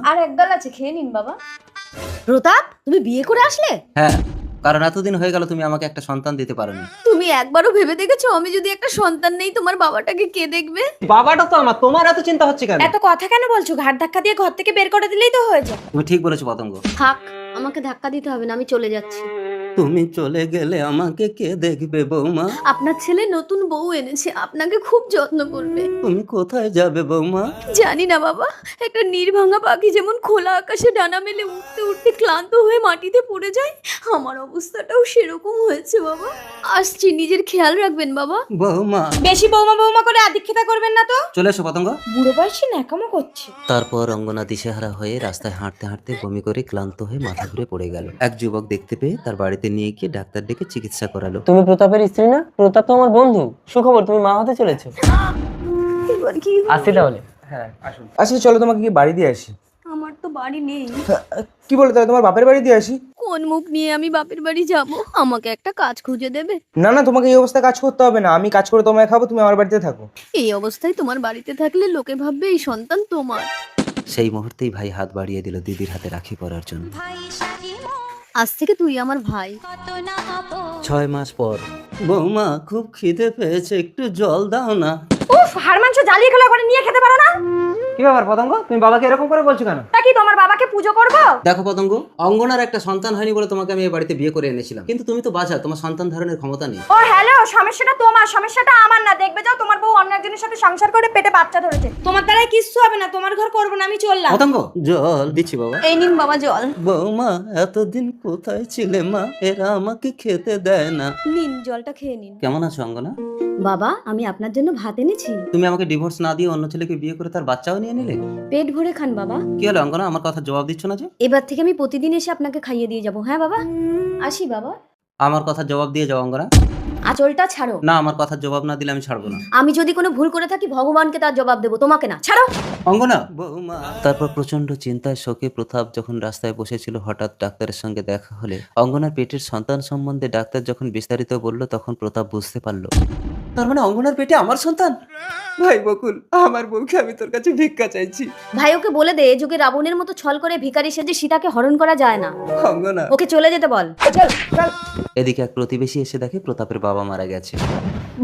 আর এক গাল আছে, খেয়ে নিন বাবা। প্রতাপ, তুমি বিয়ে করে আসলে? হ্যাঁ, কারণ এতদিন হয়ে গেল তুমি আমাকে একটা সন্তান দিতে পারোনি। তুমি একবারও ভেবে দেখেছো আমি যদি একটা সন্তান নেই তোমার বাবাটাকে কে দেখবে? বাবাটা তো আমার, তোমার এত চিন্তা হচ্ছে কেন? এত কথা কেন বলছো? ঘাট ধাক্কা দিয়ে ঘর থেকে বের করে দিলেই তো হয়ে যায়। তুমি ঠিক বলেছো পতঙ্গ। থাক, আমাকে ধাক্কা দিতে হবে না, আমি চলে যাচ্ছি। তুমি চলে গেলে আমাকে কে দেখবে বৌমা? আপনার ছেলে নতুন বউ এনেছে, আপনাকে খুব যত্ন করবে। তুমি কোথায় যাবে বৌমা? জানি না বাবা, একটা নির্ভাঙা পাখি যেমন খোলা আকাশে ডানা মেলে উঠতে উঠতে ক্লান্ত হয়ে মাটিতে পড়ে যায়, আমার অবস্থাটাও সেরকম হয়েছে বাবা। আসছি, নিজের খেয়াল রাখবেন বাবা। বৌমা। বেশি বৌমা বৌমা করে আদিক্ষেতা করবেন না তো। চলে এসো পতঙ্গ। বুড়ো বয়সে ন্যাকামো করছে। তারপর অঙ্গনা দিশেহারা হয়ে রাস্তায় হাঁটতে হাঁটতে বমি করে ক্লান্ত হয়ে মাথা ঘুরে পড়ে গেল। এক যুবক দেখতে পেয়ে তার বাড়িতে নিয়ে গিয়ে ডাক্তার ডেকে চিকিৎসা করালো। তুমি প্রতাপের স্ত্রী না? প্রতাপ তো আমার বন্ধু। সুখবর, তুমি মা হতে চলেছো। এবার কি হবে? আসি তাহলে। হ্যাঁ, আসুন। আচ্ছা চলো, তোমাকে কি বাড়ি দিয়ে আসি? আমার তো বাড়ি নেই। কি বলে, তাহলে তোমার বাপের বাড়ি দিয়ে আসি? কোন মুখ নিয়ে আমি বাপের বাড়ি যাব? আমাকে একটা কাজ খুঁজে দেবে? না না, তোমাকে এই অবস্থায় কাজ করতে হবে না, আমি কাজ করে তোমায় খাবো, তুমি আমার বাড়িতে থাকো। এই অবস্থায় তোমার বাড়িতে থাকলে লোকে ভাববে এই সন্তান তোমার। সেই মুহূর্তেই ভাই হাত বাড়িয়ে দিল দিদির হাতে রাখি পরার জন্য। আজ থেকে তুই আমার ভাই। 6 মাস পর। বৌমা, খুব খিদে পেয়েছে, একটু জল দাও না। উফ, হাড় মাংস জ্বালিয়ে খেলা করে নিয়ে খেতে পারো না? কি ব্যাপার পতঙ্গ, তুমি বাবাকে এরকম করে বলছো কেন? তা কি তোমার বাবাকে পুজো করবো? দেখো পতঙ্গ, অঙ্গনার একটা সন্তান হয়নি বলে তোমাকে আমি এই বাড়িতে বিয়ে করে এনেছিলাম, কিন্তু তুমি তো বাঁচা, তোমার সন্তান ধারণের ক্ষমতা নেই। ও হ্যালো, সমস্যাটা তোমার, সমস্যাটা আমার না। দেখবে যাও, তোমার বউ অন্য একজনের সাথে সংসার করে পেটে বাচ্চা ধরেছে। তোমার দ্বারাই কিচ্ছু হবে না, তোমার ঘর করবো না, আমি চললাম। পতঙ্গ, জল দিচ্ছি বাবা। এই নিন বাবা জল। বৌমা, এতদিন কোথায় ছিলে মা? এরা আমাকে খেতে দেয় না। নিন জলটা খেয়ে নিন। কেমন আছো অঙ্গনা? বাবা, আমি আপনার জন্য ভাত এনেছি। তুমি আমাকে ডিভোর্স না দিয়ে অন্য ছেলেকে বিয়ে করে তার বাচ্চাও নিয়ে নিলে? পেট ভরে খান বাবা। কি হলো অঙ্গনা, আমার কথা জবাব দিচ্ছ না যে? এবার থেকে আমি প্রতিদিন এসে আপনাকে খাইয়ে দিয়ে যাব। হ্যাঁ বাবা, আসি বাবা। আমার কথা জবাব দিয়ে যাও অঙ্গনা। আঁচলটা ছাড়ো। না, আমার কথা জবাব না দিলে আমি ছাড়বো না। আমি যদি কোনো ভুল করে থাকি ভগবানকে তার জবাব দেবো, তোমাকে না। ছাড়ো। অঙ্গনা, বৌমা। তারপর প্রচন্ড চিন্তায় শোকে প্রতাপ যখন রাস্তায় বসেছিল, হঠাৎ ডাক্তারের সঙ্গে দেখা হলে অঙ্গনার পেটের সন্তান সম্বন্ধে ডাক্তার যখন বিস্তারিত বলল, তখন প্রতাপ বুঝতে পারলো, তার মানে অঙ্গনার পেটে আমার সন্তান। ভাই বকুল, আমার বউকে আমি তোর কাছে ভিক্ষা চাইছি। ভাই, ওকে বলে দে, এ যুগে রাবণের মতো ছল করে ভিখারি সেজে সীতাকে হরণ করা যায় না। অঙ্গনা, ওকে চলে যেতে বল। চল চল। এদিকে এক প্রতিবেশী এসে দেখে প্রতাপের বাবা মারা গেছে।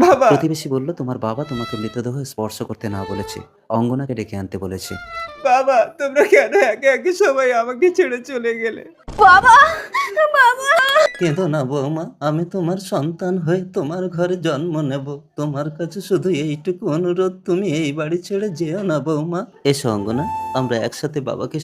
বাবা, প্রতিবেশী বলল, তোমার বাবা তোমাকে মৃতদেহ স্পর্শ করতে না বলেছে, অঙ্গনাকে ডেকে আনতে বলেছে। বাবা, তোমরা কেন একে একে সবাই আমাকে ছেড়ে চলে গেলে? বাবা, বাবা। কেঁদো না বৌমা, আমি তোমার সন্তান হয়ে তোমার ঘরে জন্ম নেব। তোমার কাছে শুধু এইটুকু অনুরোধ, তুমি এই বাড়ি ছেড়ে যেও না বৌমা। এসো অঙ্গনা, আমরা একসাথে বাবাকে